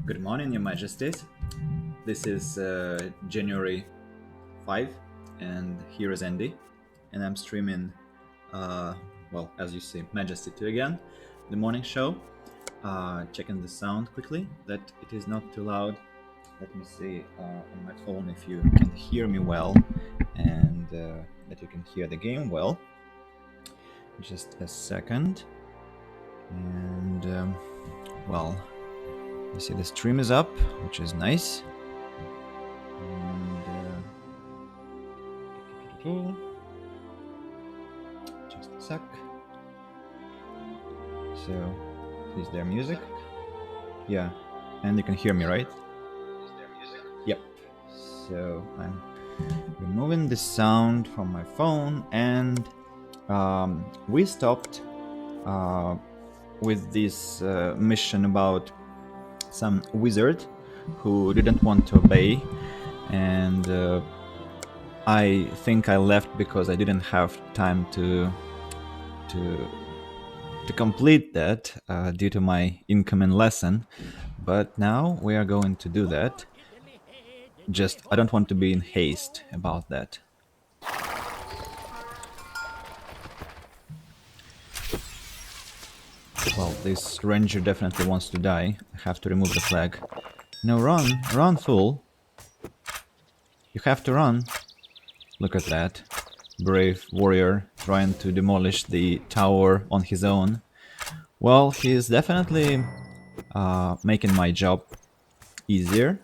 Good morning, Your Majesties. This is January 5, and here is Andy, and I'm streaming, well, as you see, Majesty 2 again, the morning show. Checking the sound quickly, that it is not too loud. Let me see on my phone if you can hear me well, and that you can hear the game well. Just a second. And, well, you see the stream is up, which is nice. And just a sec. So, is there music? Yeah, and you can hear me, right? Yep. So I'm removing the sound from my phone, and we stopped with this mission about some wizard who didn't want to obey, and I think I left because I didn't have time to complete that due to my incoming lesson. But now we are going to do that. Just I don't want to be in haste about that. Well, this ranger definitely wants to die. I have to remove the flag. No, run, fool. You have to run. Look at that. Brave warrior trying to demolish the tower on his own. Well, he's definitely making my job easier.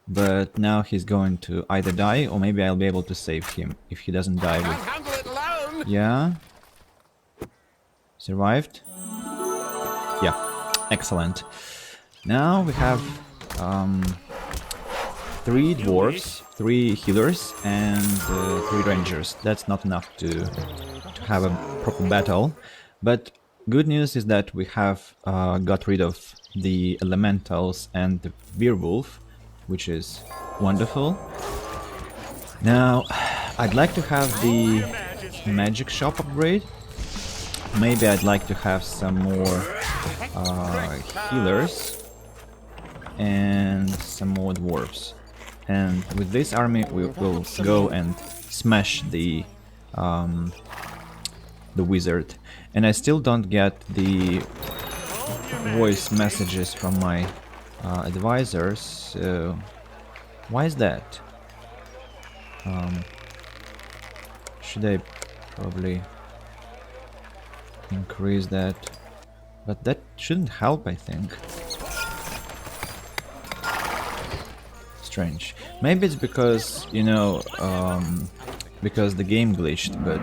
But now he's going to either die, or maybe I'll be able to save him if he doesn't die with... I'll handle it alone. Yeah. Survived. Yeah, excellent. Now we have 3 dwarves, 3 healers, and 3 rangers. That's not enough to have a proper battle. But good news is that we have got rid of the elementals and the werewolf, which is wonderful. Now, I'd like to have the magic shop upgrade. Maybe I'd like to have some more healers and some more dwarves. And with this army we will go and smash the wizard. And I still don't get the voice messages from my advisors, so why is that? Should I probably increase that? But that shouldn't help, I think. Strange. Maybe it's because, you know, because the game glitched, but,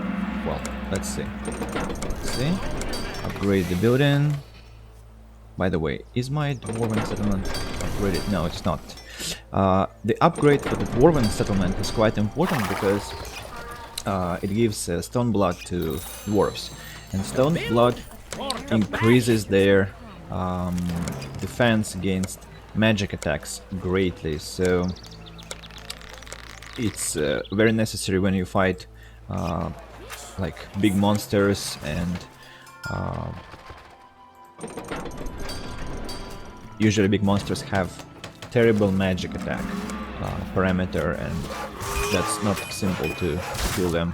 well, let's see. Let's see. Upgrade the building. By the way, is my dwarven settlement upgraded? No, it's not. The upgrade for the dwarven settlement is quite important because it gives stone blood to dwarves. And stone blood increases their defense against magic attacks greatly, so it's very necessary when you fight like big monsters, and usually big monsters have terrible magic attack parameter, and that's not simple to kill them.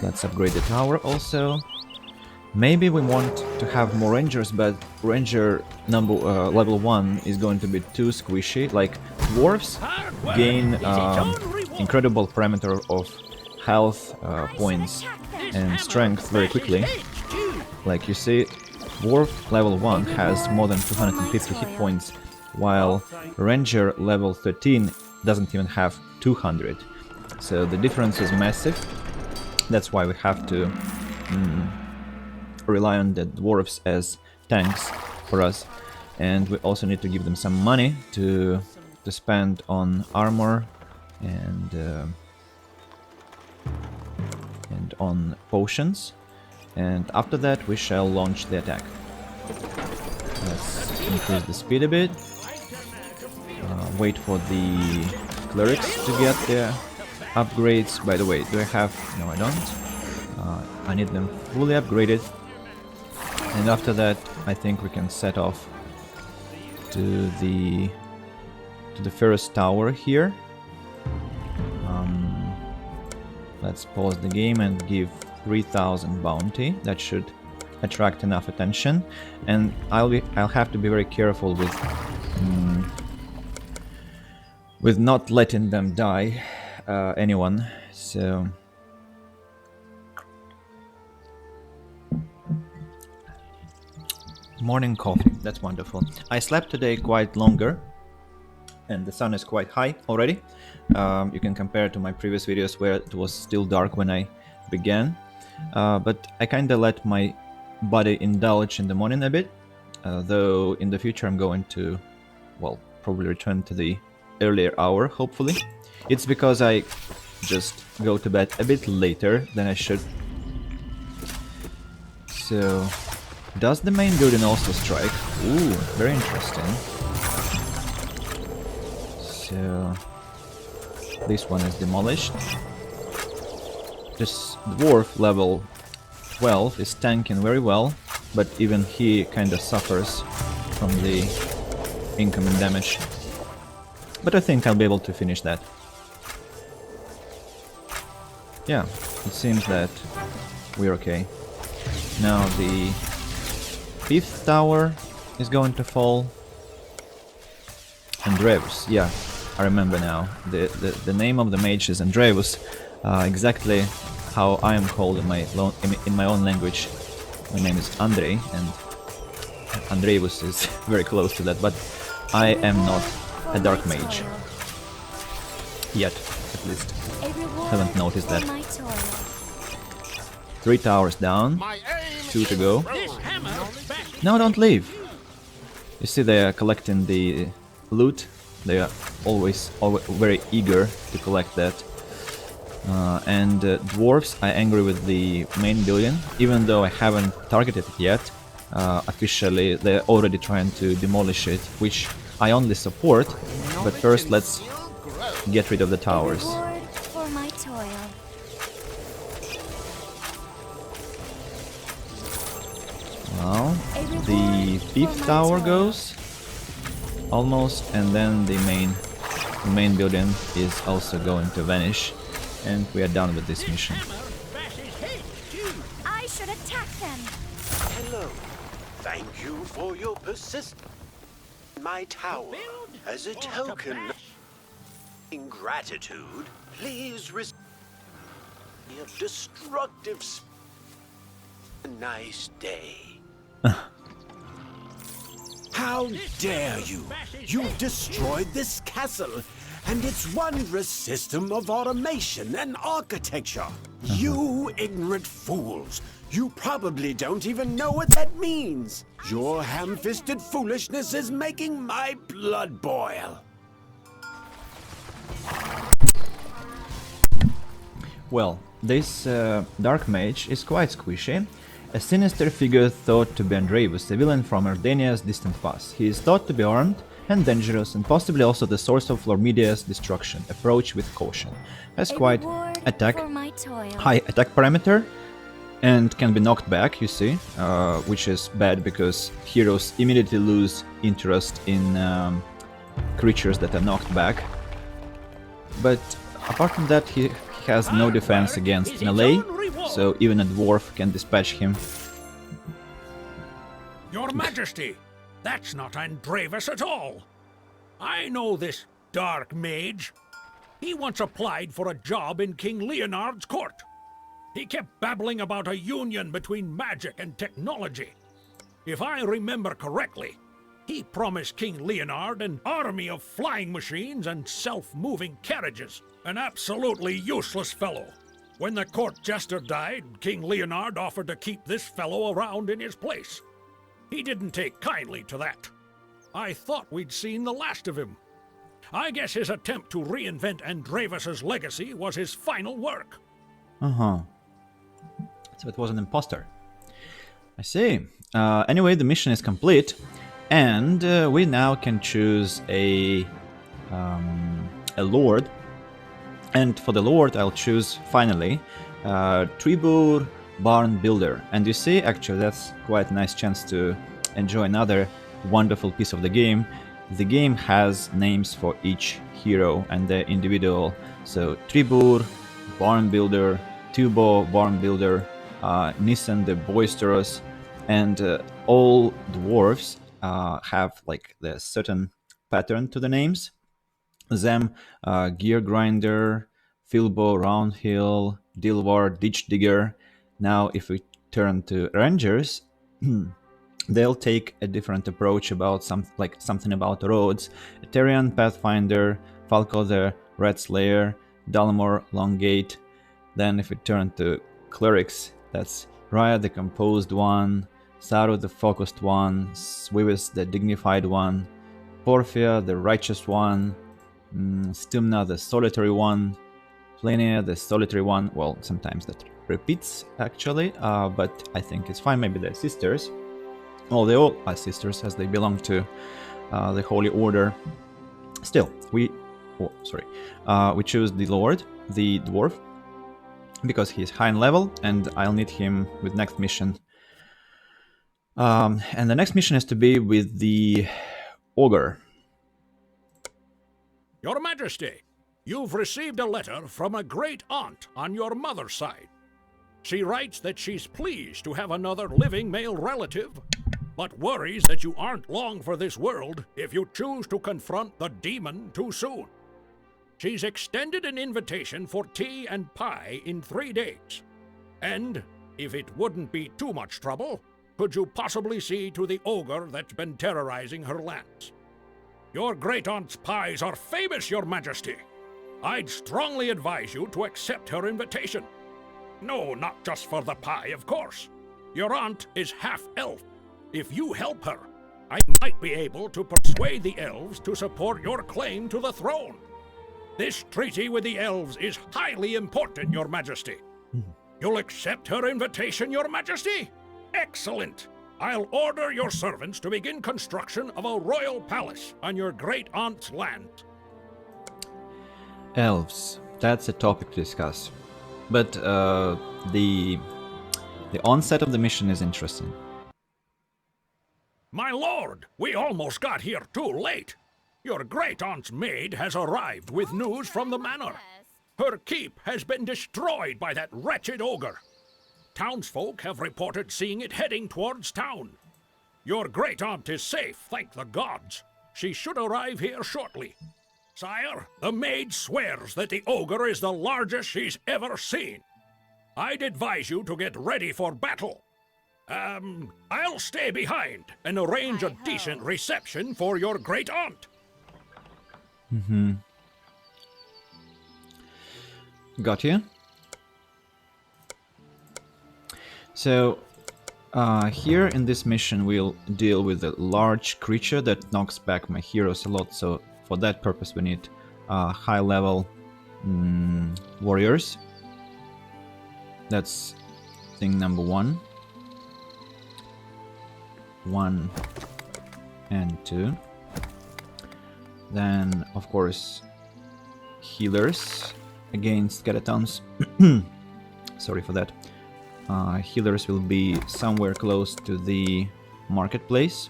Let's upgrade the tower also. Maybe we want to have more rangers, but ranger number level 1 is going to be too squishy. Like, dwarves gain incredible parameter of health points and strength very quickly. Like you see, dwarf level 1 has more than 250 hit points, while ranger level 13 doesn't even have 200. So the difference is massive. That's why we have to rely on the dwarves as tanks for us, and we also need to give them some money to spend on armor and on potions. And after that we shall launch the attack. Let's increase the speed a bit. Wait for the clerics to get their upgrades. By the way, do I have... no, I don't. I need them fully upgraded. And after that, I think we can set off to the first tower here. Let's pause the game and give 3000 bounty. That should attract enough attention, and I'll have to be very careful with not letting them die, anyone. So morning coffee, that's wonderful. I slept today quite longer, and the sun is quite high already. You can compare it to my previous videos where it was still dark when I began, but I kinda let my body indulge in the morning a bit, though in the future I'm going to, well, probably return to the earlier hour, hopefully. It's because I just go to bed a bit later than I should. So, does the main building also strike? Ooh, very interesting. So, this one is demolished. This dwarf level 12 is tanking very well, but even he kinda suffers from the incoming damage. But I think I'll be able to finish that. Yeah, it seems that we're okay. Now the 5th tower is going to fall. Andreevus, yeah, I remember now. The name of the mage is Andreevus, exactly how I am called in my own language. My name is Andrei, and Andreevus is very close to that, but I am not a dark mage. Yet, at least. Haven't noticed that. 3 towers down, 2 to go. No, don't leave! You see, they are collecting the loot. They are always very eager to collect that. And dwarves are angry with the main building, even though I haven't targeted it yet. Officially, they're already trying to demolish it, which I only support. But first, let's get rid of the towers. Well, the 5th tower goes almost, and then the main building is also going to vanish, and we are done with this mission. I should attack them. Hello. Thank you for your persistence. My tower, as a token of gratitude, please receive a destructive. A nice day. How dare you! You've destroyed this castle and its wondrous system of automation and architecture. You ignorant fools! You probably don't even know what that means. Your ham-fisted foolishness is making my blood boil. Well, this dark mage is quite squishy. A sinister figure thought to be Andreevus, a villain from Ardenia's distant past. He is thought to be armed and dangerous, and possibly also the source of Lormidia's destruction. Approach with caution. Has quite high attack parameter, and can be knocked back, you see, which is bad because heroes immediately lose interest in creatures that are knocked back. But apart from that, he has no defense against melee, so even a dwarf can dispatch him. Your Majesty, that's not Andreevus at all. I know this dark mage. He once applied for a job in King Leonard's court. He kept babbling about a union between magic and technology. If I remember correctly, he promised King Leonard an army of flying machines and self-moving carriages. An absolutely useless fellow. When the court jester died, King Leonard offered to keep this fellow around in his place. He didn't take kindly to that. I thought we'd seen the last of him. I guess his attempt to reinvent Andreevus's legacy was his final work. So it was an imposter. I see. Anyway, the mission is complete, and we now can choose a lord. And for the lord, I'll choose finally Tribur Barn Builder. And you see, actually, that's quite a nice chance to enjoy another wonderful piece of the game. the game has names for each hero and their individual. So Tribur, Barn Builder, Tubo, Barn Builder, Nissen the Boisterous, and all dwarves have like the certain pattern to the names. Them, Gear Grinder, Filbo, Roundhill, Dilvar, Ditch Digger. Now, if we turn to Rangers, they'll take a different approach about something about roads. Eterian, Pathfinder, Falco the Red Slayer, Dalmor, Longgate. Then, if we turn to Clerics, that's Raya the Composed One, Saru the Focused One, Swivis the Dignified One, Porphia the Righteous One, Stumna the Solitary One, Plania the Solitary One. Well, sometimes that repeats actually, but I think it's fine. Maybe they're sisters. Well, they all are sisters as they belong to the Holy Order. Still, we choose the Lord, the Dwarf, because he's high in level, and I'll need him with next mission. And the next mission is to be with the Ogre. Your Majesty, you've received a letter from a great aunt on your mother's side. She writes that she's pleased to have another living male relative, but worries that you aren't long for this world if you choose to confront the demon too soon. She's extended an invitation for tea and pie in 3 days. And, if it wouldn't be too much trouble, could you possibly see to the ogre that's been terrorizing her lands? Your great-aunt's pies are famous, Your Majesty. I'd strongly advise you to accept her invitation. No, not just for the pie, of course. Your aunt is half-elf. If you help her, I might be able to persuade the elves to support your claim to the throne. This treaty with the elves is highly important, Your Majesty. You'll accept her invitation, Your Majesty? Excellent! I'll order your servants to begin construction of a royal palace on your great-aunt's land. Elves. That's a topic to discuss. But the onset of the mission is interesting. My lord, we almost got here too late. Your great-aunt's maid has arrived with news from the manor. Her keep has been destroyed by that wretched ogre. Townsfolk have reported seeing it heading towards town. Your great-aunt is safe, thank the gods. She should arrive here shortly. Sire, the maid swears that the ogre is the largest she's ever seen. I'd advise you to get ready for battle. I'll stay behind and arrange a decent reception for your great-aunt. Got you. So, here in this mission we'll deal with a large creature that knocks back my heroes a lot, so for that purpose we need high-level warriors. That's thing number 1. 1 and 2. Then, of course, healers against skeletons. Sorry for that. Healers will be somewhere close to the marketplace.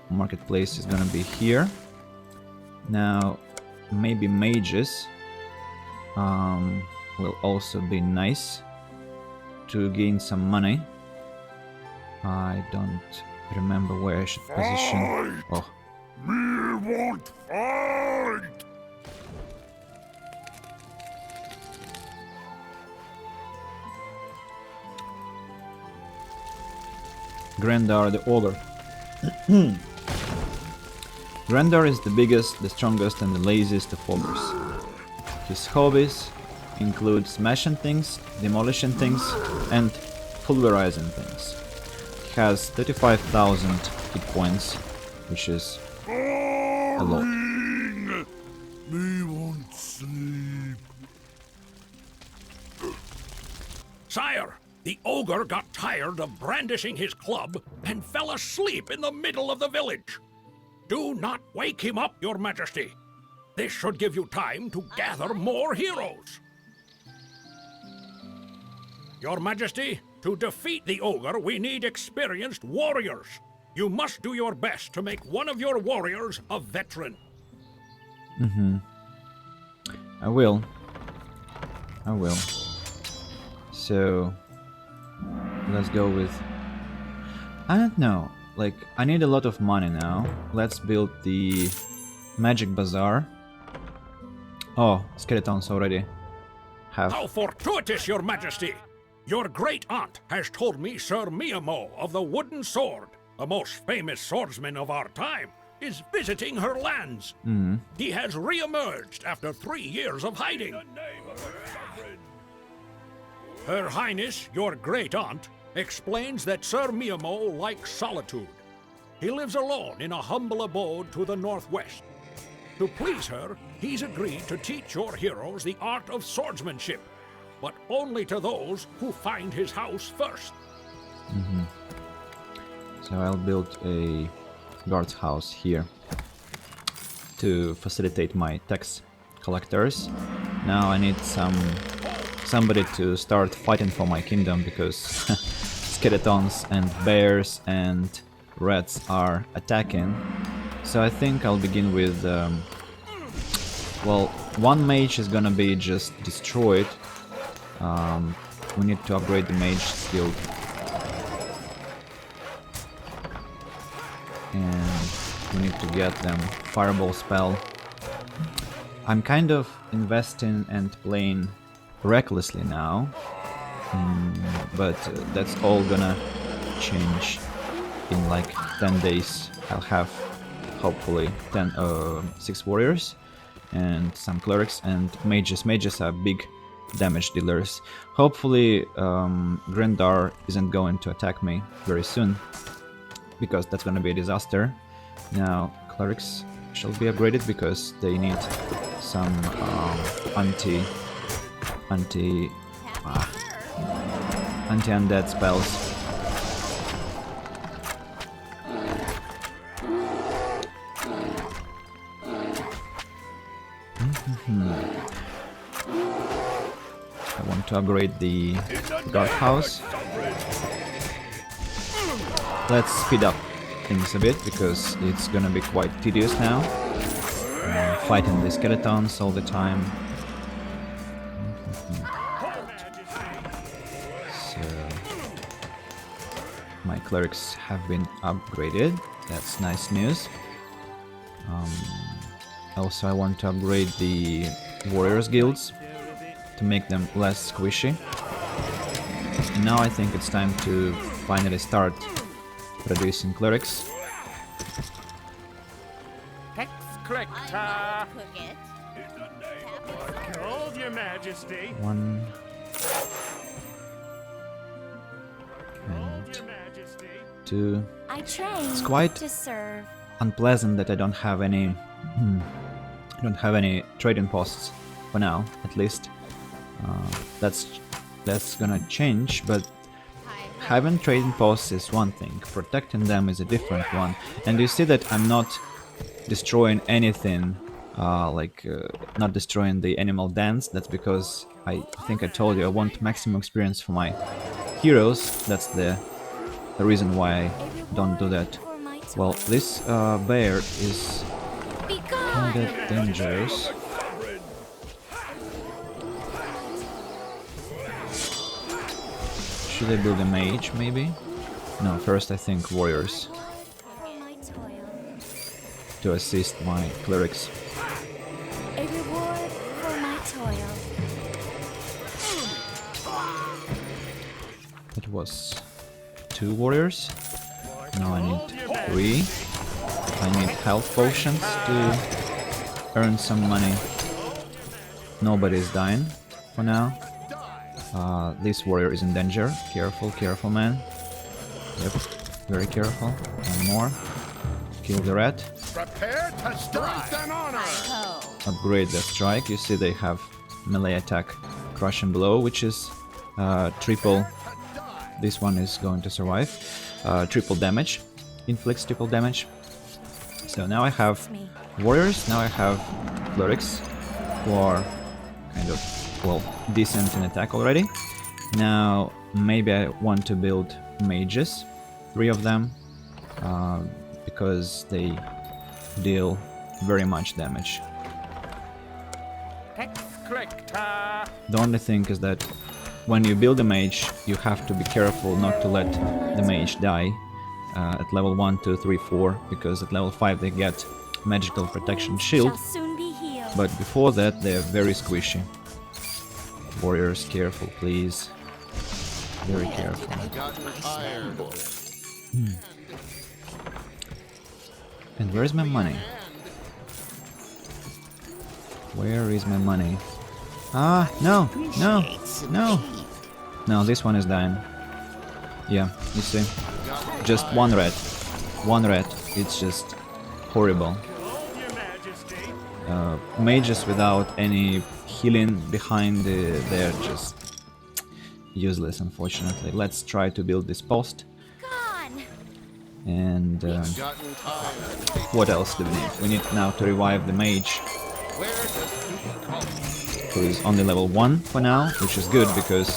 Marketplace is gonna be here. Now, maybe mages will also be nice to gain some money. I don't remember where I should position. Oh. We won't fight! Grengar the Ogre. Grengar is the biggest, the strongest, and the laziest of ogres. His hobbies include smashing things, demolishing things, and pulverizing things. He has 35,000 hit points, which is a lot. We won't sleep. Sire, the ogre got tired of brandishing his club and fell asleep in the middle of the village. Do not wake him up, Your Majesty. This should give you time to gather more heroes. Your Majesty, to defeat the ogre, we need experienced warriors. You must do your best to make one of your warriors a veteran. I will. I will. So let's go with... I don't know. Like, I need a lot of money now. Let's build the Magic Bazaar. Oh, skeletons already have... How fortuitous, your majesty! Your great aunt has told me Sir Miamo of the Wooden Sword, the most famous swordsman of our time, is visiting her lands. He has re-emerged after 3 years of hiding. Her Highness, your great aunt, explains that Sir Miamo likes solitude. He lives alone in a humble abode to the northwest. To please her, he's agreed to teach your heroes the art of swordsmanship, but only to those who find his house first. So I'll build a guard's house here to facilitate my tax collectors. Now I need somebody to start fighting for my kingdom, because skeletons and bears and rats are attacking. So I think I'll begin with well, one mage is gonna be just destroyed. We need to upgrade the mage skill. And we need to get them fireball spell. I'm kind of investing and playing recklessly now, but that's all gonna change in like 10 days. I'll have hopefully 6 warriors and some clerics and mages. Mages are big damage dealers. Hopefully Grengar isn't going to attack me very soon, because that's gonna be a disaster. Now clerics shall be upgraded because they need some anti-undead spells. I want to upgrade the guardhouse. Let's speed up things a bit, because it's gonna be quite tedious now. Fighting the skeletons all the time. So my clerics have been upgraded. That's nice news. Also, I want to upgrade the warriors guilds to make them less squishy. And now I think it's time to finally start producing clerics. Hex collector. Hold your majesty. 1 Hold and your majesty. 2. I train It's quite to serve. unpleasant that I don't have any trading posts for now, at least. That's gonna change, but having trading posts is one thing, protecting them is a different one. And you see that I'm not destroying anything, not destroying the animal dens. That's because I think I told you I want maximum experience for my heroes. That's the reason why I don't do that. Well, this bear is kind of dangerous. Should I build a mage, maybe? No, first I think warriors to assist my clerics. A reward for my toil. It was 2 warriors. Now I need 3. I need health potions to earn some money. Nobody's dying for now. This warrior is in danger. Careful, careful, man. Yep, very careful. One more. Kill the rat. Prepare to strike and honor. Upgrade the strike. You see they have melee attack, crush and blow, which is triple. This one is going to survive. Triple damage. Inflicts triple damage. So now I have warriors. Now I have clerics who are kind of, well, decent in attack already. Now maybe I want to build mages, 3 of them. because they deal very much damage. Hex click ta. The only thing is that when you build a mage, you have to be careful not to let the mage die at level 1, 2, 3, 4, because at level 5 they get magical protection shield, Shall soon be healed. but before that they're very squishy. Warriors, careful please. Very careful. And where's my money? Where is my money? Ah, no, no, no. No, this one is dying. Yeah, you see. Just one red. One red. It's just horrible. Behold your majesty. Mages without any healing behind, they're just useless, unfortunately. Let's try to build this post. Gone. And what else do we need? We need now to revive the mage, who is only level 1 for now, which is good because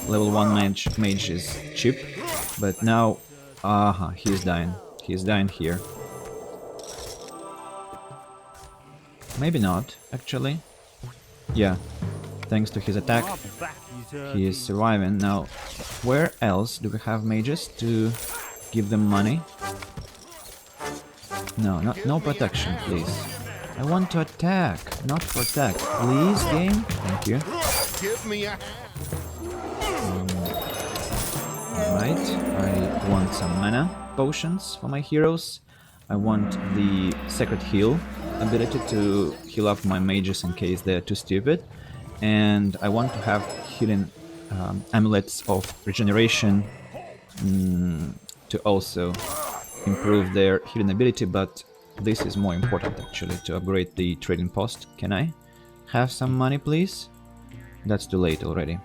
level 1 mage is cheap. But now, he's dying. He's dying here. Maybe not, actually. Yeah, thanks to his attack, he is surviving. Now, where else do we have mages to give them money? No, no protection, please. I want to attack, not protect. Please, game. Thank you. Give me a Right, I want some mana potions for my heroes. I want the Sacred Heal ability to heal up my mages in case they're too stupid. And I want to have healing amulets of regeneration to also improve their healing ability, but this is more important actually, to upgrade the trading post. Can I have some money, please? That's too late already.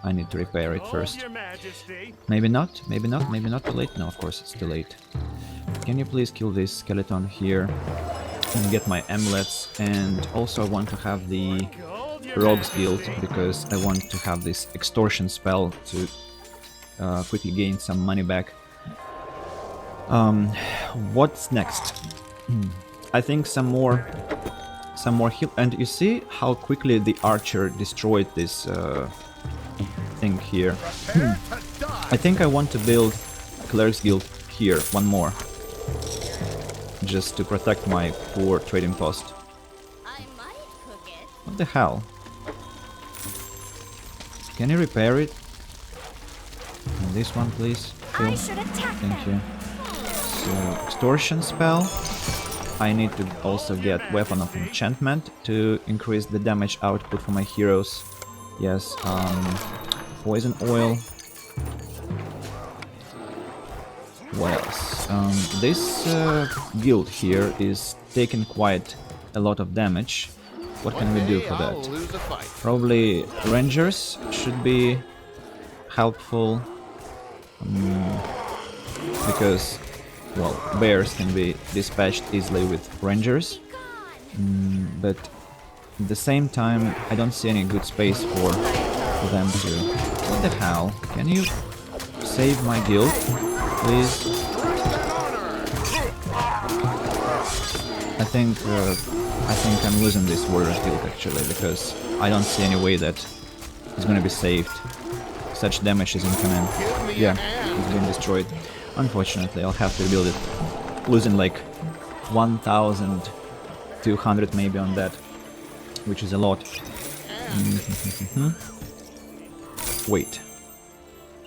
I need to repair it first. Your majesty. Maybe not, maybe not, maybe not too late. No, of course it's too late. Can you please kill this skeleton here and get my amulets? And also I want to have the Rogue's Guild because I want to have this extortion spell to quickly gain some money back. What's next? I think some more heal. And you see how quickly the archer destroyed this thing here. I think I want to build Cleric's Guild here, one more, just to protect my poor trading post. I might cook it. What the hell? Can you repair it? And this one, please. I Kill. should attack Thank them. you. So, extortion spell. I need to also get Weapon of Enchantment to increase the damage output for my heroes. Yes, Poison Oil. What else? This guild here is taking quite a lot of damage. What can we do for that? Probably Rangers should be helpful. Because, well, bears can be dispatched easily with Rangers. But at the same time, I don't see any good space for them to... What the hell? Can you save my guild, please? I think I'm losing this Warriors Guild actually, because I don't see any way that it's gonna be saved. Such damage is incoming. Yeah, it's been destroyed. Unfortunately, I'll have to rebuild it. Losing like 1,200 maybe on that, which is a lot. Wait.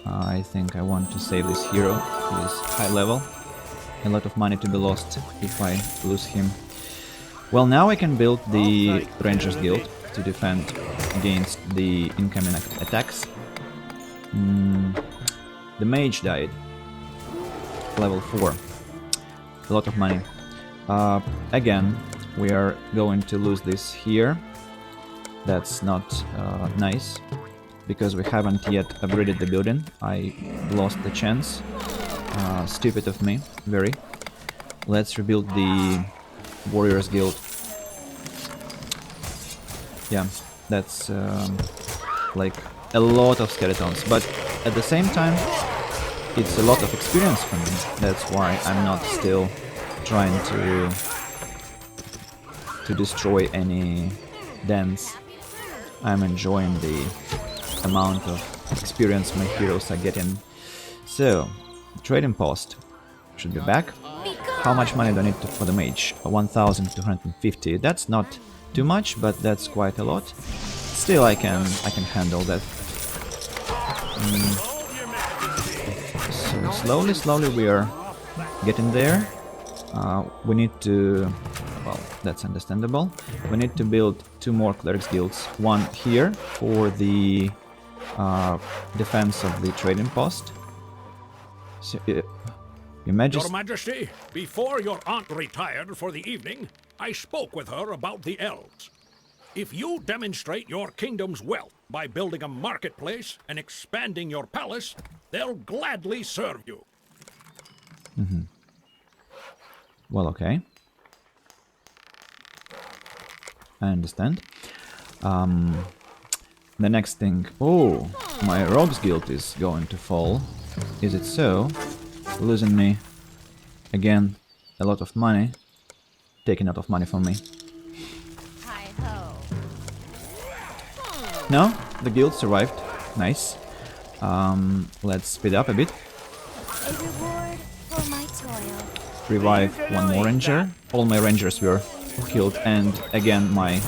I think I want to save this hero. He is high level. A lot of money to be lost if I lose him. Well, now I can build the Rangers Guild to defend against the incoming attacks. The mage died. Level 4. A lot of money. Again, we are going to lose this here. That's not nice, because we haven't yet upgraded the building. I lost the chance. Stupid of me, very. Let's rebuild the Warriors Guild. Yeah, that's like a lot of skeletons, but at the same time it's a lot of experience for me. That's why I'm not still trying to destroy any dens. I'm enjoying the amount of experience my heroes are getting. So, trading post should be back. How much money do I need for the mage? 1,250. That's not too much, but that's quite a lot. Still, I can handle that. So slowly we are getting there. We need to, well, that's understandable. We need to build 2 more clerics guilds. One here for the defense of the trading post. So, Your Majesty, before your aunt retired for the evening, I spoke with her about the elves. If you demonstrate your kingdom's wealth by building a marketplace and expanding your palace, they'll gladly serve you. Well, okay. I understand. The next thing... Oh, my Rogues Guild is going to fall. Is it so? Losing me again a lot of money, taking a lot of money from me. No, the guild survived. Nice. Let's speed up a bit. A reward for my toil. Revive one more ranger. All my rangers were killed, and again my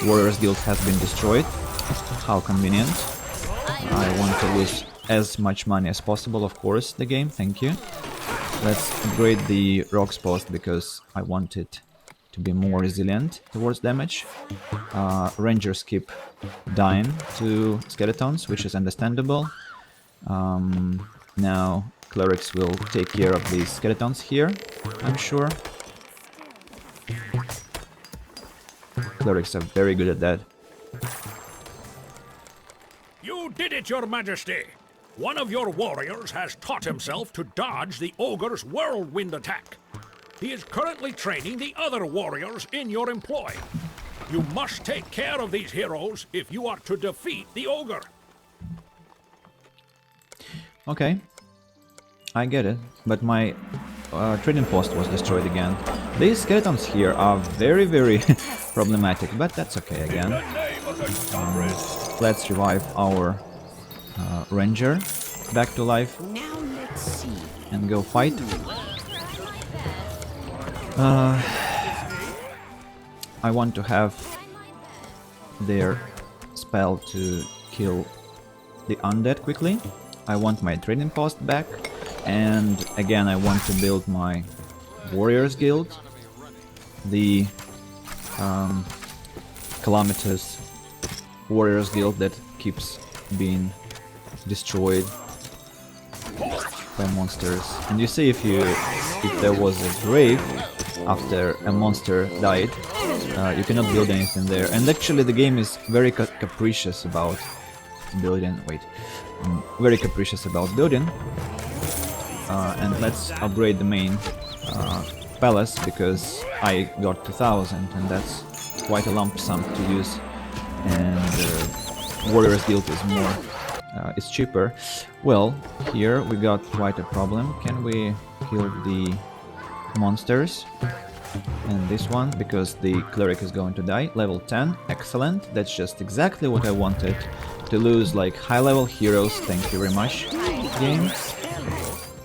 warriors guild has been destroyed. How convenient. I want to lose as much money as possible, of course, the game, thank you. Let's upgrade the rocks post because I want it to be more resilient towards damage. Rangers keep dying to skeletons, which is understandable. Now clerics will take care of these skeletons here, I'm sure. Clerics are very good at that. You did it, Your Majesty! One of your warriors has taught himself to dodge the ogre's whirlwind attack. He is currently training the other warriors in your employ. You must take care of these heroes if you are to defeat the ogre. Okay, I get it, but my trading post was destroyed again. These skeletons here are very, very problematic, but that's okay again. Let's revive our ranger back to life and go fight. I want to have their spell to kill the undead quickly. I want my trading post back, and again I want to build my warriors guild, the calamitous warriors guild that keeps being destroyed by monsters. And you see, if there was a grave after a monster died, you cannot build anything there. And actually the game is very capricious about building. Very capricious about building. And let's upgrade the main palace because I got 2000, and that's quite a lump sum to use. And Warriors Guild is more, is cheaper. Well, here we got quite a problem. Can we kill the monsters? And this one, because the cleric is going to die. Level 10, excellent. That's just exactly what I wanted. To lose like high-level heroes. Thank you very much, game.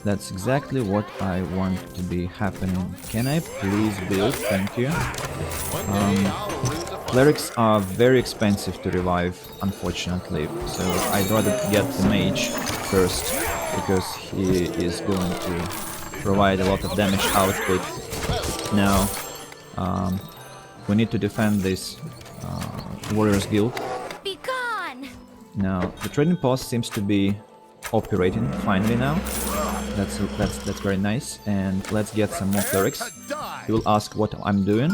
That's exactly what I want to be happening. Can I please build? Thank you. Clerics are very expensive to revive, unfortunately, so I'd rather get the mage first, because he is going to provide a lot of damage output. Now, we need to defend this Warriors Guild. Be gone! Now, the trading post seems to be operating finally now. That's very nice, and let's get some more clerics. You will ask what I'm doing,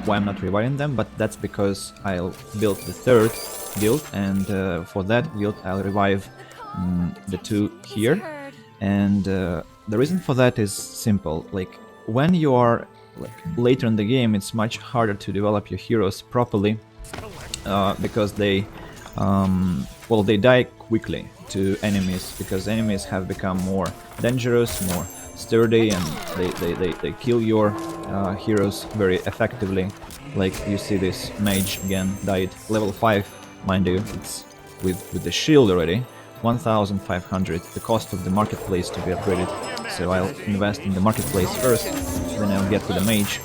why I'm not reviving them, but that's because I'll build the third guild, and for that guild I'll revive the two here. And the reason for that is simple. Like, when you are later in the game, it's much harder to develop your heroes properly, because they well, they die quickly to enemies because enemies have become more dangerous, more sturdy, and they kill your heroes very effectively. Like you see this mage again died level 5, mind you, it's with the shield already. 1500, the cost of the marketplace to be upgraded. So I'll invest in the marketplace first, then I'll get to the mage.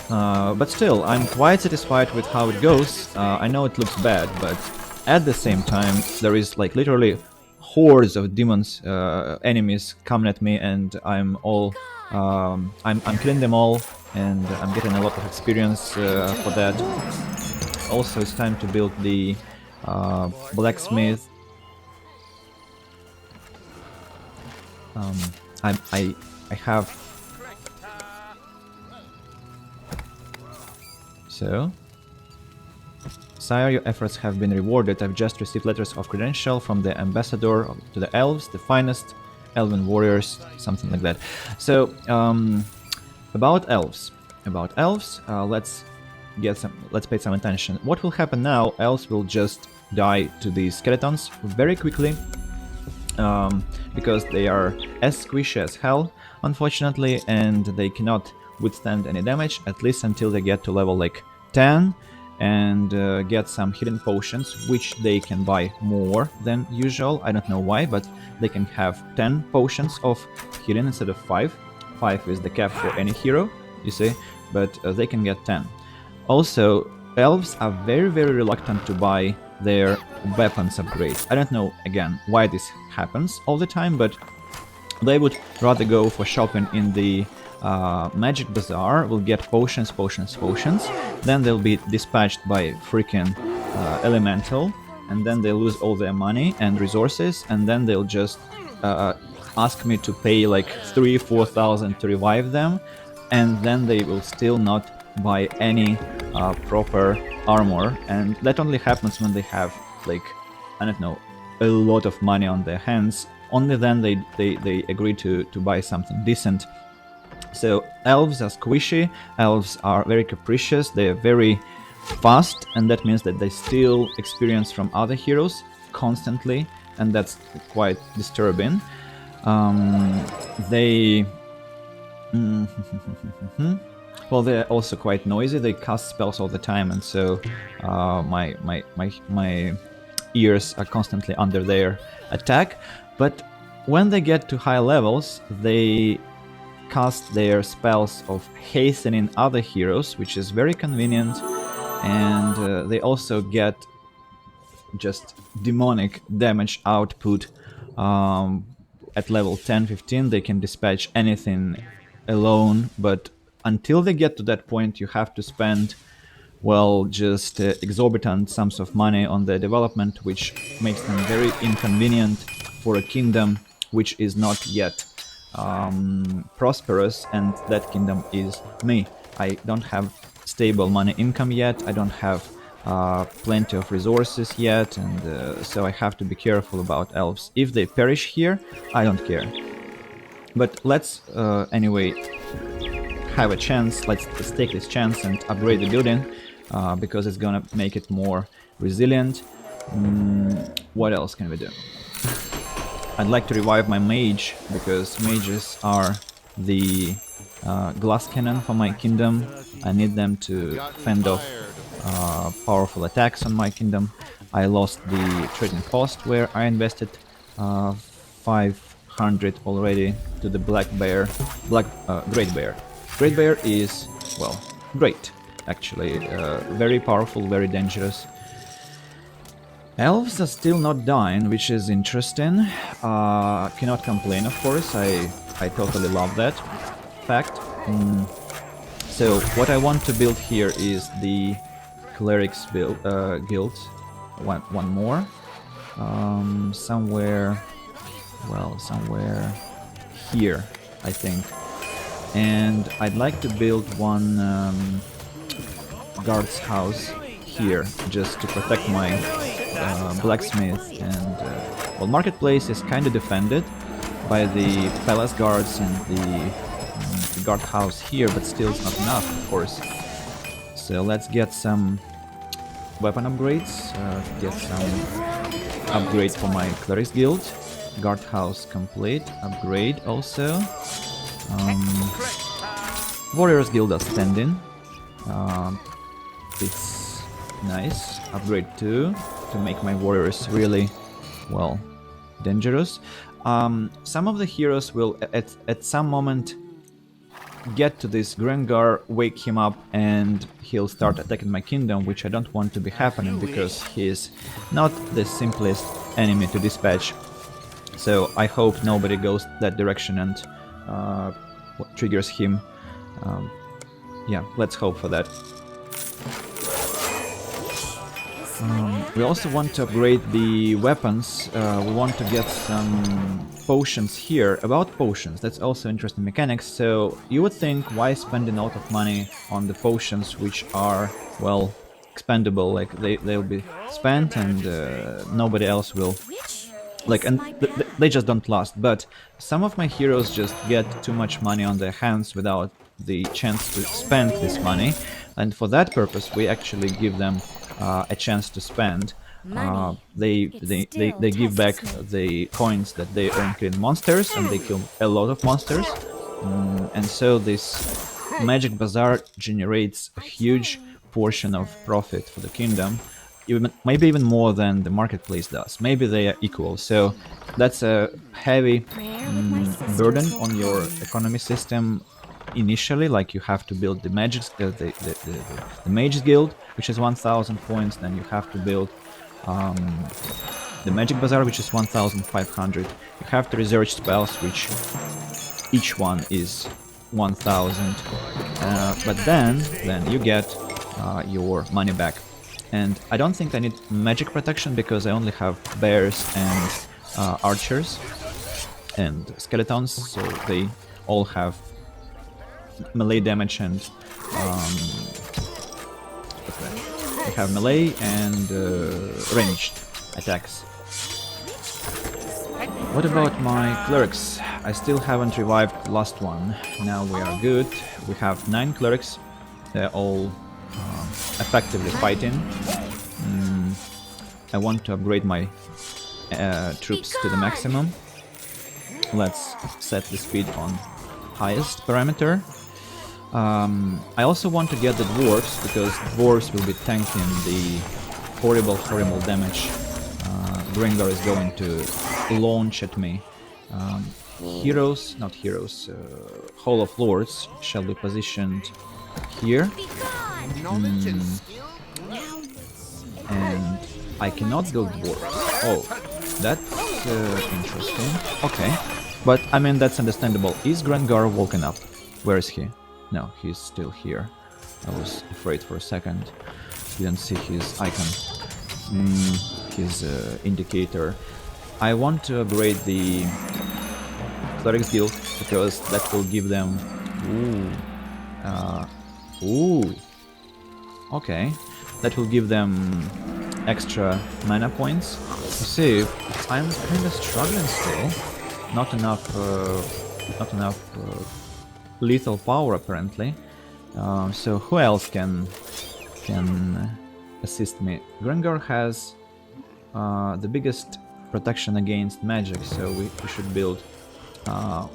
But still, I'm quite satisfied with how it goes. I know it looks bad, but at the same time, there is like literally hordes of demons, enemies coming at me, and I'm killing them all, and I'm getting a lot of experience for that. Also, it's time to build the blacksmith. I have. So, sire, your efforts have been rewarded. I've just received letters of credential from the ambassador to the elves, the finest elven warriors, something like that. So, about elves. Let's pay some attention. What will happen now? Elves will just die to these skeletons very quickly, because they are as squishy as hell, unfortunately, and they cannot withstand any damage, at least until they get to level like 10 and get some hidden potions, which they can buy more than usual. I don't know why, but they can have 10 potions of hidden instead of 5. 5 is the cap for any hero, you see, but they can get 10. Also, elves are very reluctant to buy their weapons upgrade. I don't know, again, why this happens all the time, but they would rather go for shopping in the Magic Bazaar, will get potions, then they'll be dispatched by freaking Elemental, and then they lose all their money and resources, and then they'll just ask me to pay like 3,000-4,000 to revive them, and then they will still not buy any proper armor, and that only happens when they have like, I don't know, a lot of money on their hands. Only then they agree to buy something decent. So elves are squishy, elves are very capricious, they are very fast, and that means that they steal experience from other heroes constantly, and that's quite disturbing. Well, they're also quite noisy, they cast spells all the time, and so my ears are constantly under their attack. But when they get to high levels, they cast their spells of hastening other heroes, which is very convenient, and they also get just demonic damage output. At level 10-15 they can dispatch anything alone, but until they get to that point you have to spend, well, just exorbitant sums of money on their development, which makes them very inconvenient for a kingdom which is not yet prosperous, and that kingdom is me. I don't have stable money income yet, I don't have plenty of resources yet, and so I have to be careful about elves. If they perish here, I don't care. But let's anyway have a chance, let's take this chance and upgrade the building, because it's gonna make it more resilient. What else can we do? I'd like to revive my mage, because mages are the glass cannon for my kingdom. I need them to fend off powerful attacks on my kingdom. I lost the trading post where I invested 500 already to the Great Bear. Great Bear is, well, great, actually, very powerful, very dangerous. Elves are still not dying, which is interesting. Cannot complain, of course, I totally love that fact. So what I want to build here is the Clerics guild, one more, somewhere here, I think. And I'd like to build one guard's house here, just to protect my blacksmith. And well, marketplace is kind of defended by the palace guards and the guard house here, but still it's not enough, of course. So let's get some weapon upgrades. Get some upgrade for my Clerics Guild. Guardhouse complete. Upgrade also. Warriors Guild are standing. It's nice. Upgrade 2 to make my warriors really, well, dangerous. Some of the heroes will at some moment get to this Grengar, wake him up, and he'll start attacking my kingdom, which I don't want to be happening because he's not the simplest enemy to dispatch. So I hope nobody goes that direction and triggers him. Yeah, let's hope for that. We also want to upgrade the weapons. We want to get some potions here. About potions, that's also interesting mechanics. So you would think, why spending a lot of money on the potions which are, well, expendable? Like they'll be spent and nobody else will. Like, and they just don't last. But some of my heroes just get too much money on their hands without the chance to spend this money, and for that purpose we actually give them a chance to spend. They give back the coins that they earn killing monsters, and they kill a lot of monsters. And so this Magic Bazaar generates a huge portion of profit for the kingdom, maybe even more than the marketplace does. Maybe they are equal. So that's a heavy burden on your economy system initially. Like, you have to build the the Mage's Guild, which is 1000 points. Then you have to build the Magic Bazaar, which is 1500. You have to research spells, which each one is 1000. But then you get your money back. And I don't think I need magic protection because I only have bears and archers and skeletons, so they all have melee damage and they have melee and ranged attacks. What about my clerics? I still haven't revived the last one. Now we are good. We have 9 clerics. They're all effectively fighting. I want to upgrade my troops to the maximum. Let's set the speed on highest parameter. I also want to get the dwarves, because dwarves will be tanking the horrible damage Grengar is going to launch at me. Hall of Lords shall be positioned here. And I cannot build dwarves. Oh, that's interesting. Okay, but I mean, that's understandable. Is Grengar woken up? Where is he? No, he's still here. I was afraid for a second. Didn't see his icon, his indicator. I want to upgrade the Clerics Guild because that will give them. Okay, that will give them extra mana points. You see, I'm kind of struggling still. Not enough lethal power apparently. So who else can assist me? Grengar has the biggest protection against magic, so we should build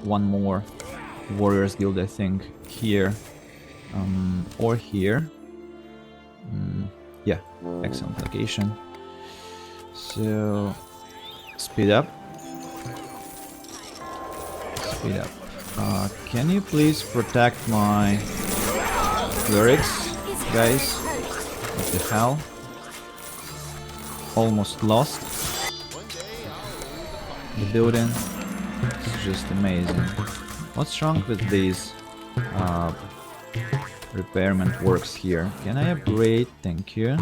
one more Warriors Guild, I think, here or here. Yeah, excellent location. So speed up. Can you please protect my clerics, guys? What the hell? Almost lost the building. It's just amazing. What's wrong with these repairment works here? Can I upgrade? Thank you.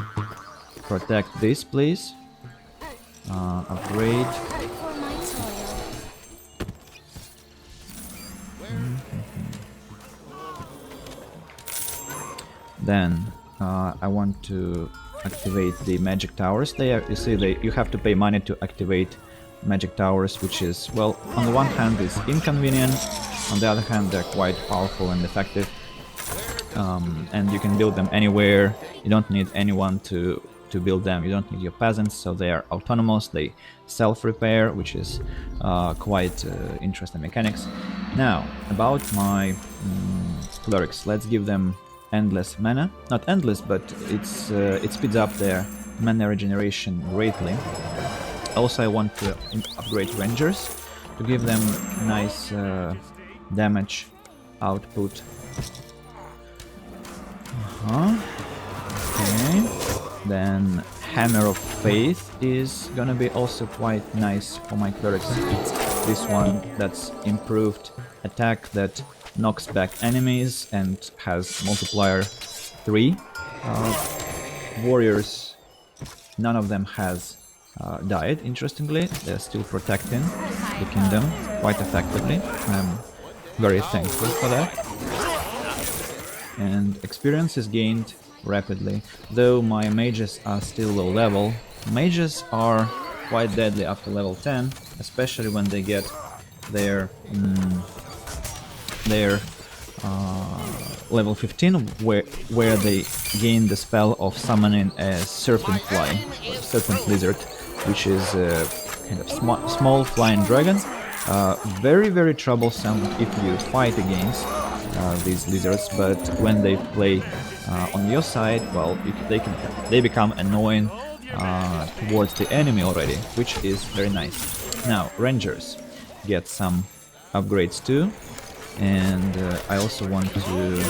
Protect this, please. Upgrade. Then I want to activate the magic towers. You see, you have to pay money to activate magic towers, which is, well, on the one hand is inconvenient, on the other hand they're quite powerful and effective. And you can build them anywhere. You don't need anyone to to build them. You don't need your peasants, so they are autonomous. They self-repair, which is quite interesting mechanics. Now, about my clerics, let's give them endless mana. Not endless, but it speeds up their mana regeneration greatly. Also, I want to upgrade rangers to give them nice damage output. Okay. Then Hammer of Faith is gonna be also quite nice for my clerics. It's this one that's improved attack that knocks back enemies and has multiplier 3. Warriors, none of them has died, interestingly. They're still protecting the kingdom quite effectively. I'm very thankful for that. And experience is gained rapidly, though my mages are still low level. Mages are quite deadly after level 10, especially when they get their level 15, where they gain the spell of summoning a serpent lizard, which is a kind of small flying dragon. Very troublesome if you fight against these lizards, but when they play on your side, well, they become annoying towards the enemy already, which is very nice. Now, rangers get some upgrades too, and I also want to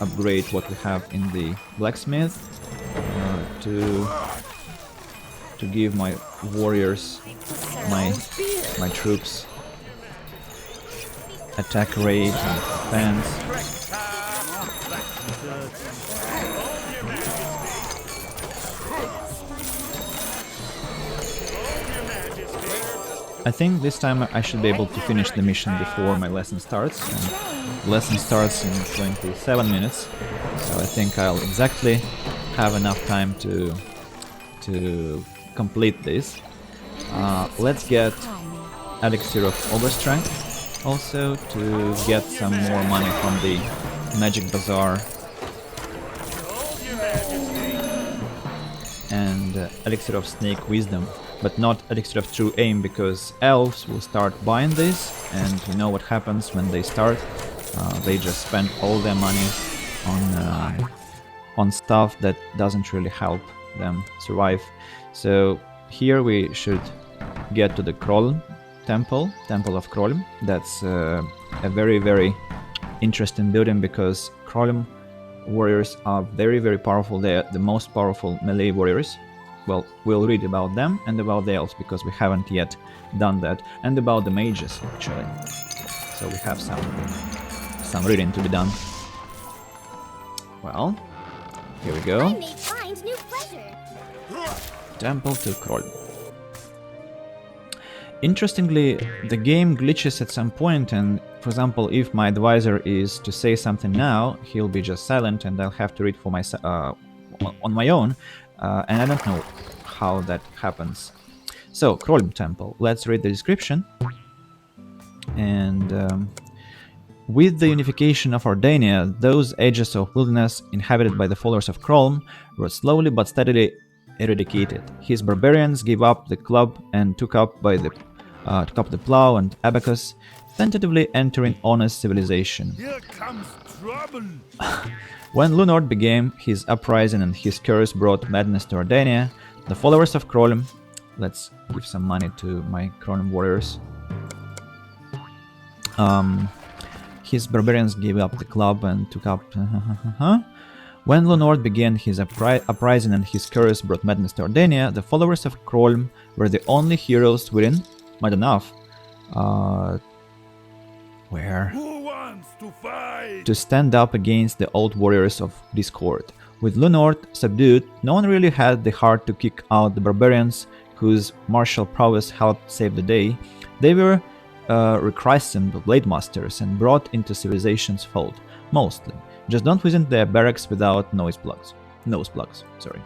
upgrade what we have in the blacksmith to give my warriors, my troops, attack rate and defense. I think this time I should be able to finish the mission before my lesson starts, and the lesson starts in 27 minutes, so I think I'll exactly have enough time to complete this. Let's get Elixir of Overstrength also to get some more money from the Magic Bazaar, and Elixir of Snake Wisdom, but not Elixir of True Aim, because elves will start buying this, and we know what happens when they start. They just spend all their money on stuff that doesn't really help them survive. So here we should get to the Krolm Temple of Krolm. That's a very interesting building, because Krolm warriors are very powerful. They're the most powerful melee warriors. Well, we'll read about them and about the elves, because we haven't yet done that, and about the mages actually. So we have some reading to be done. Well, here we go. I may find new pleasure. Temple to Krolm. Interestingly, the game glitches at some point, and for example, if my advisor is to say something now, he'll be just silent, and I'll have to read for myself on my own, and I don't know how that happens. So, Krolm Temple. Let's read the description. And with the unification of Ardania, those edges of wilderness inhabited by the followers of Krolm were slowly but steadily eradicated. His barbarians gave up the club and took up the plow and abacus, tentatively entering honest civilization. Here comes trouble. When Lunord began his uprising and his curse brought madness to Ardania, the followers of Krolm... Let's give some money to my Krolm warriors. His barbarians gave up the club and took up... When Lunord began his uprising and his curse brought madness to Ardania, the followers of Krolm were the only heroes willing, not enough, Who wants to fight? to stand up against the old warriors of Discord. With Lunord subdued, no one really had the heart to kick out the barbarians whose martial prowess helped save the day. They were rechristened Blade Masters and brought into civilization's fold, mostly. Just don't visit their barracks without nose plugs, sorry.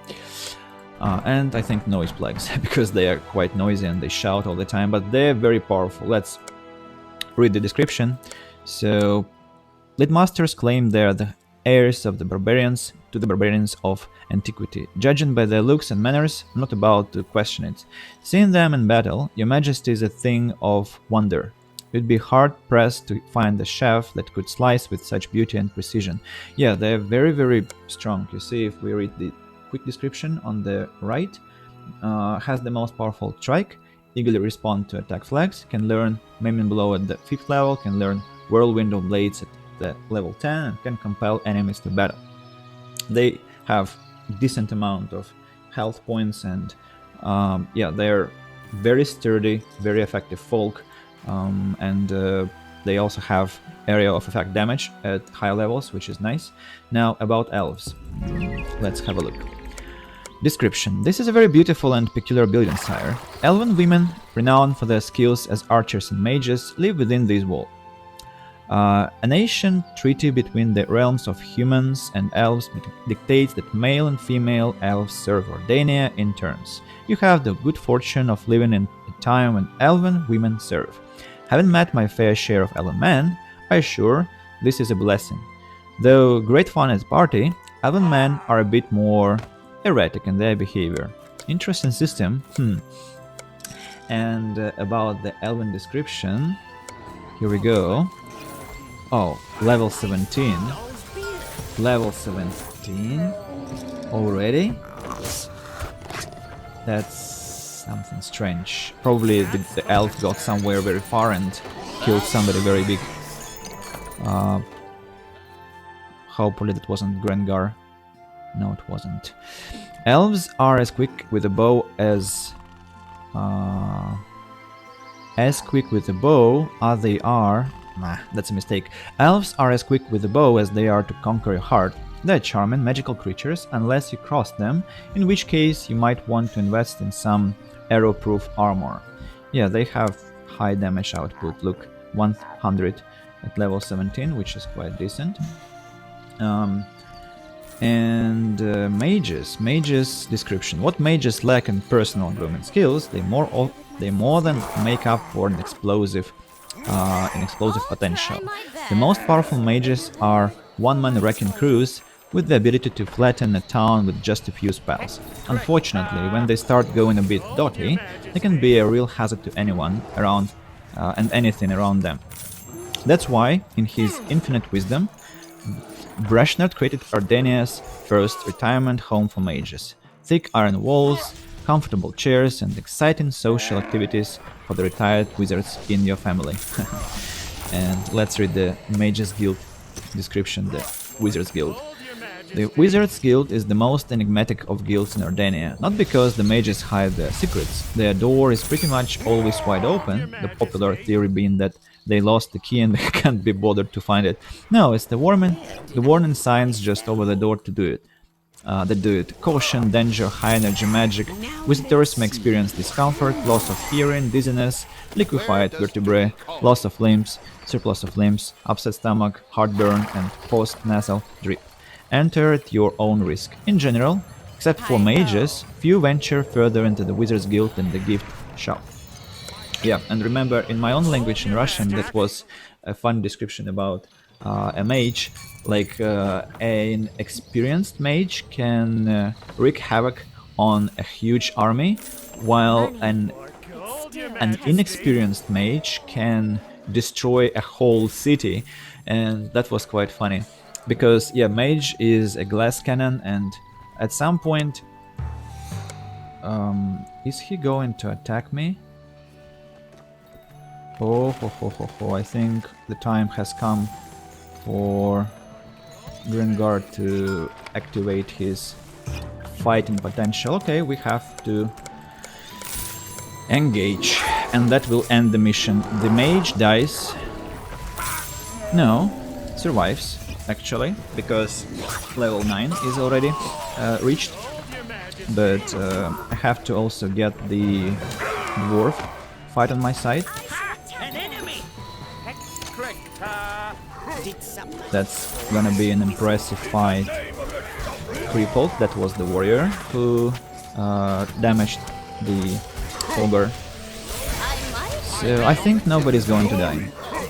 And I think noise plugs, because they are quite noisy and they shout all the time, but they're very powerful. Let's read the description. So, Blade Masters claim they're the heirs of the barbarians, to the barbarians of antiquity. Judging by their looks and manners, I'm not about to question it. Seeing them in battle, your majesty is a thing of wonder. You'd be hard-pressed to find a chef that could slice with such beauty and precision. Yeah, they're very, very strong. You see, if we read the quick description on the right, has the most powerful strike, eagerly respond to attack flags, can learn maiming blow at the 5th level, can learn whirlwind of blades at the level 10, and can compel enemies to battle. They have decent amount of health points, and yeah, they're very sturdy, very effective folk, and they also have area of effect damage at high levels, which is nice. Now about elves, let's have a look. Description. This is a very beautiful and peculiar building, sire. Elven women, renowned for their skills as archers and mages, live within these walls. An ancient treaty between the realms of humans and elves dictates that male and female elves serve Ordania in turns. You have the good fortune of living in a time when elven women serve. Having met my fair share of elven men, I assure this is a blessing. Though great fun at party, elven men are a bit more erratic in their behavior. Interesting system. And about the elven description, here we go. Oh, level 17. Level 17 already? That's something strange. Probably the elf got somewhere very far and killed somebody very big. Hopefully that wasn't Grengar. No, it wasn't. Elves are as quick with a bow as quick with a bow as they are. Nah, that's a mistake. Elves are as quick with the bow as they are to conquer your heart. They're charming, magical creatures, unless you cross them, in which case you might want to invest in some arrow-proof armor. Yeah, they have high damage output. Look, 100 at level 17, which is quite decent. Mages description. What mages lack in personal grooming skills, they more than make up for an explosive potential. The most powerful mages are one-man wrecking crews with the ability to flatten a town with just a few spells. Unfortunately, when they start going a bit dotty, they can be a real hazard to anyone around and anything around them. That's why, in his infinite wisdom, Brashnard created Ardenia's first retirement home for mages. Thick iron walls, comfortable chairs, and exciting social activities for the retired wizards in your family. And let's read the Mages Guild description, the Wizards Guild. The Wizards Guild is the most enigmatic of guilds in Ordania, not because the mages hide their secrets. Their door is pretty much always wide open, the popular theory being that they lost the key and they can't be bothered to find it. No, it's the warning signs just over the door to do it. That do it. Caution, danger, high energy magic. Visitors may experience discomfort, loss of hearing, dizziness, liquefied vertebrae, loss of limbs, surplus of limbs, upset stomach, heartburn, and post-nasal drip. Enter at your own risk. In general, except for mages, few venture further into the Wizards Guild than the gift shop. Yeah, and remember, in my own language, in Russian, that was a fun description about a mage. Like, an experienced mage can wreak havoc on a huge army, while an inexperienced mage can destroy a whole city. And that was quite funny. Because, yeah, mage is a glass cannon, and at some point... is he going to attack me? Oh, I think the time has come for Grengar to activate his fighting potential. Okay, we have to engage, and that will end the mission. The mage dies. No, survives, actually, because level 9 is already reached. But I have to also get the dwarf fight on my side. That's gonna be an impressive fight. Crippled, that was the warrior who damaged the ogre. So I think nobody's going to die.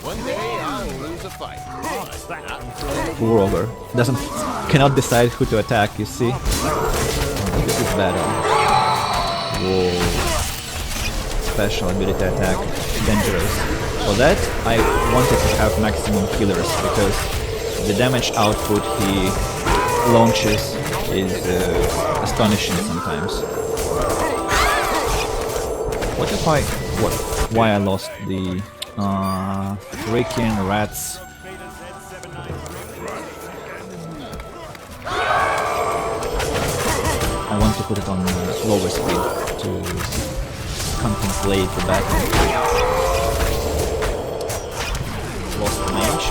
One day I'll lose a fight. Poor ogre cannot decide who to attack. You see, this is bad. Whoa! Special ability attack, dangerous. For that, I wanted to have maximum killers because the damage output he launches is astonishing sometimes. What if I... why I lost the freaking rats? I want to put it on lower speed to contemplate the battle. Lost the mage.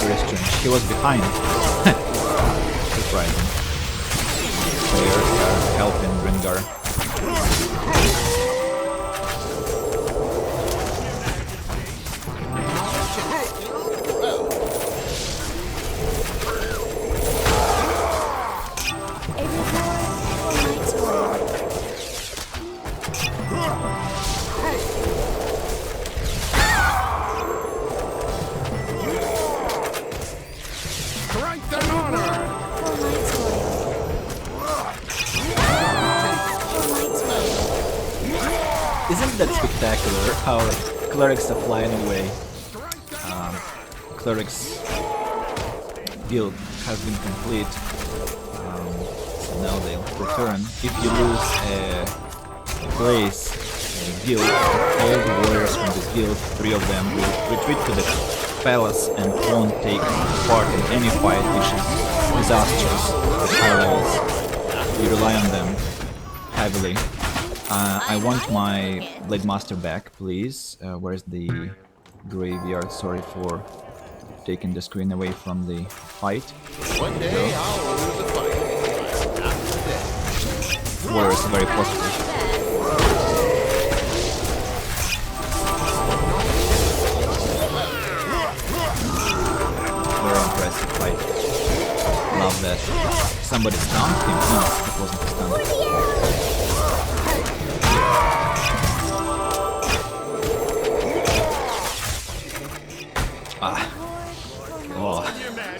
Very strange. He was behind. Surprising. Players are helping Grengar. Isn't that spectacular how clerics are flying away? Clerics guild has been complete, so now they'll return. If you lose a place, a guild, all the warriors from this guild, 3 of them, will retreat to the palace and won't take part in any fight, which is disastrous at high levels. You rely on them heavily. I want my Blade Master back, please. Where's the graveyard? Sorry for taking the screen away from the fight. One day I'll lose a fight. Not today. War is very positive. Very impressive fight. Love that. Somebody stunned him? No, it wasn't a stun. Oh,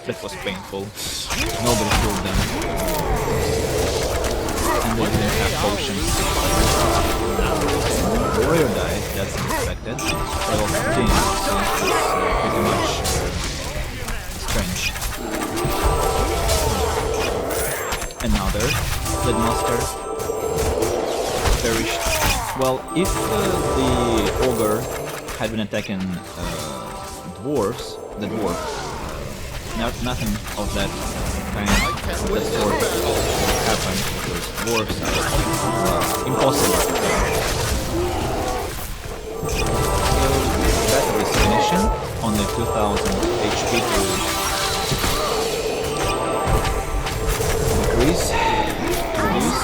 that was painful. Nobody killed them. And they didn't have potions. Warrior died, that's unexpected. Level 15, so it's pretty much strange. Another Blade Master perished. Well, if the ogre had been attacking dwarves, the dwarf, nothing of that kind of that sort happened because dwarves are impossible to kill. So battle is finishing, only 2000 HP to decrease, to reduce.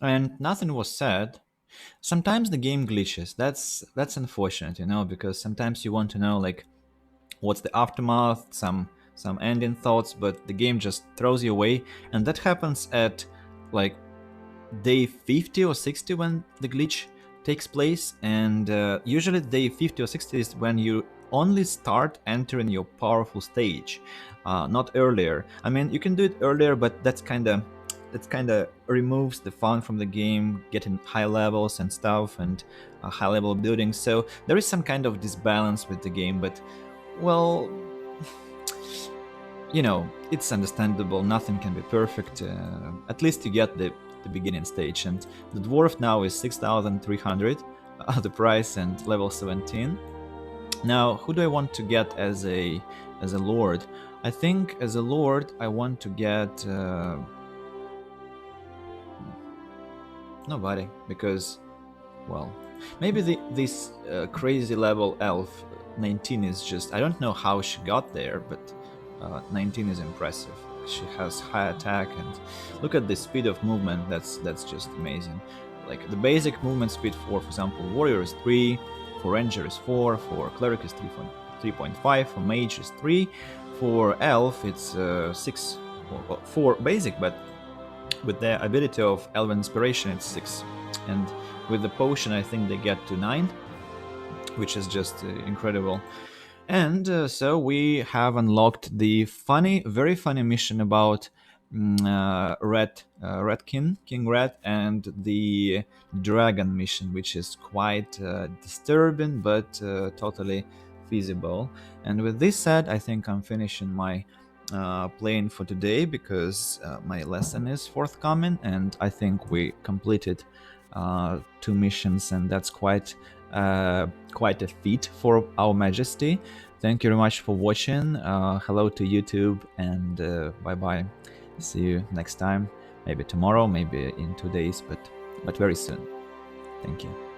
And nothing was said. Sometimes the game glitches. That's unfortunate, you know, because sometimes you want to know like what's the aftermath, some ending thoughts, but the game just throws you away, and that happens at like day 50 or 60 when the glitch takes place, and usually day 50 or 60 is when you only start entering your powerful stage, not earlier. I mean, you can do it earlier, but that's kind of removes the fun from the game, getting high levels and stuff, and high level building. So there is some kind of disbalance with the game, but well, you know, it's understandable. Nothing can be perfect. At least you get the beginning stage, and the dwarf now is 6,300 the price and level 17. Now, who do I want to get as a lord? I think as a lord I want to get nobody, because, well, maybe this crazy level elf 19 is just, I don't know how she got there, but 19 is impressive. She has high attack, and look at the speed of movement. That's just amazing. Like the basic movement speed for example, warrior is 3, for ranger is 4, for cleric is 3.5, for mage is 3, for elf it's 6, 4 basic, but with the ability of elven inspiration it's 6, and with the potion I think they get to 9, which is just incredible. And so we have unlocked the very funny mission about King Red, and the dragon mission, which is quite disturbing but totally feasible. And with this said, I think I'm finishing my playing for today, because my lesson is forthcoming, and I think we completed 2 missions, and that's quite a feat for our Majesty. Thank you very much for watching. Hello to YouTube, and bye bye. See you next time. Maybe tomorrow, maybe in 2 days, but very soon. Thank you.